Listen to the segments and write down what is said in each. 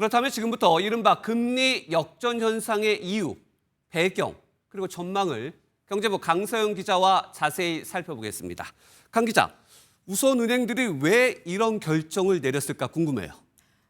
그렇다면 지금부터 이른바 금리 역전 현상의 이유, 배경, 그리고 전망을 경제부 강서영 기자와 자세히 살펴보겠습니다. 강 기자, 우선 은행들이 왜 이런 결정을 내렸을까 궁금해요.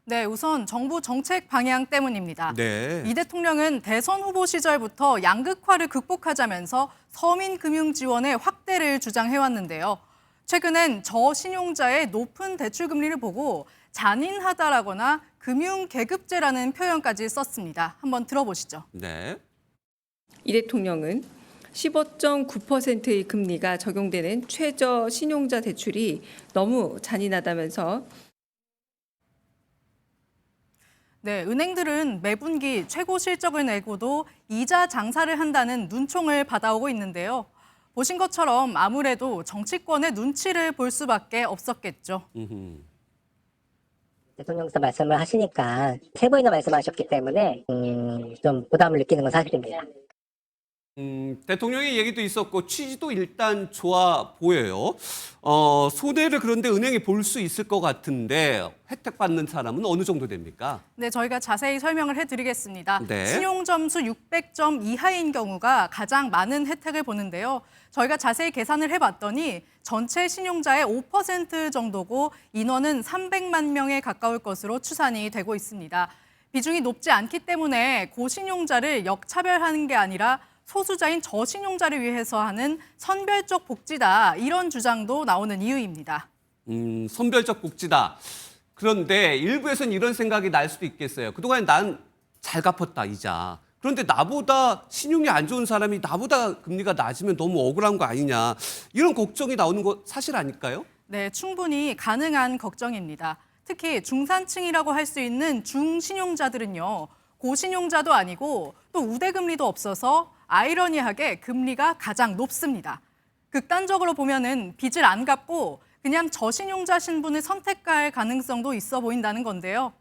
네, 우선 정부 정책 방향 때문입니다. 네. 이 대통령은 대선 후보 시절부터 양극화를 극복하자면서 서민 금융 지원의 확대를 주장해왔는데요. 최근엔 저신용자의 높은 대출 금리를 보고 잔인하다라거나 금융 계급제라는 표현까지 썼습니다. 한번 들어보시죠. 네. 이 대통령은 15.9%의 금리가 적용되는 최저 신용자 대출이 너무 잔인하다면서 네, 은행들은 매분기 최고 실적을 내고도 이자 장사를 한다는 눈총을 받아오고 있는데요. 보신 것처럼 아무래도 정치권의 눈치를 볼 수밖에 없었겠죠. 대통령께서 말씀을 하시니까 세 번이나 말씀하셨기 때문에 좀 부담을 느끼는 건 사실입니다. 대통령의 얘기도 있었고 취지도 일단 좋아 보여요. 손해를 그런데 은행이 볼 수 있을 것 같은데 혜택 받는 사람은 어느 정도 됩니까? 네, 저희가 자세히 설명을 해드리겠습니다. 네. 신용점수 600점 이하인 경우가 가장 많은 혜택을 보는데요. 저희가 자세히 계산을 해봤더니 전체 신용자의 5% 정도고 인원은 300만 명에 가까울 것으로 추산이 되고 있습니다. 비중이 높지 않기 때문에 고신용자를 역차별하는 게 아니라 소수자인 저신용자를 위해서 하는 선별적 복지다, 이런 주장도 나오는 이유입니다. 선별적 복지다. 그런데 일부에서는 이런 생각이 날 수도 있겠어요. 그동안 난 잘 갚았다, 이자. 그런데 나보다 신용이 안 좋은 사람이 나보다 금리가 낮으면 너무 억울한 거 아니냐. 이런 걱정이 나오는 거 사실 아닐까요? 네, 충분히 가능한 걱정입니다. 특히 중산층이라고 할 수 있는 중신용자들은요, 고신용자도 아니고 또 우대금리도 없어서 아이러니하게 금리가 가장 높습니다. 극단적으로 보면은 빚을 안 갚고 그냥 저신용자 신분을 선택할 가능성도 있어 보인다는 건데요.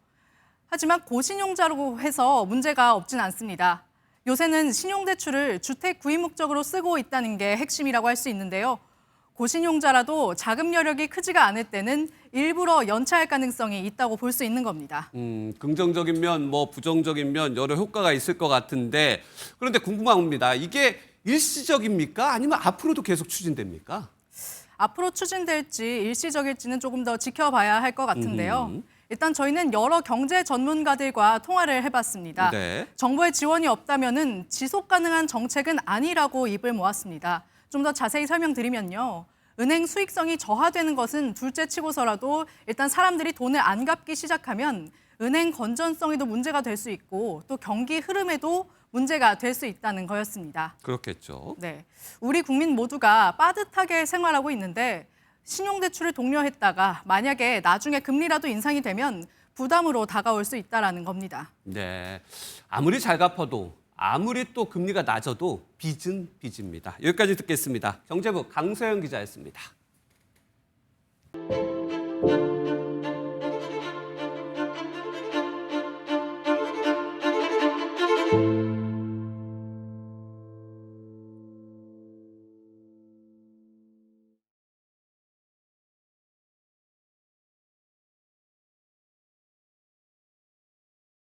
하지만 고신용자라고 해서 문제가 없진 않습니다. 요새는 신용대출을 주택 구입 목적으로 쓰고 있다는 게 핵심이라고 할 수 있는데요. 고신용자라도 자금 여력이 크지가 않을 때는 일부러 연체할 가능성이 있다고 볼 수 있는 겁니다. 긍정적인 면, 부정적인 면 여러 효과가 있을 것 같은데 그런데 궁금한 겁니다. 이게 일시적입니까? 아니면 앞으로도 계속 추진됩니까? 앞으로 추진될지 일시적일지는 조금 더 지켜봐야 할 것 같은데요. 일단 저희는 여러 경제 전문가들과 통화를 해봤습니다. 네. 정부의 지원이 없다면은 지속 가능한 정책은 아니라고 입을 모았습니다. 좀 더 자세히 설명드리면요. 은행 수익성이 저하되는 것은 둘째 치고서라도 일단 사람들이 돈을 안 갚기 시작하면 은행 건전성에도 문제가 될 수 있고 또 경기 흐름에도 문제가 될 수 있다는 거였습니다. 그렇겠죠. 네, 우리 국민 모두가 빠듯하게 생활하고 있는데 신용대출을 독려했다가 만약에 나중에 금리라도 인상이 되면 부담으로 다가올 수 있다는 겁니다. 네. 아무리 잘 갚아도 아무리 또 금리가 낮아도 빚은 빚입니다. 여기까지 듣겠습니다. 경제부 강서영 기자였습니다.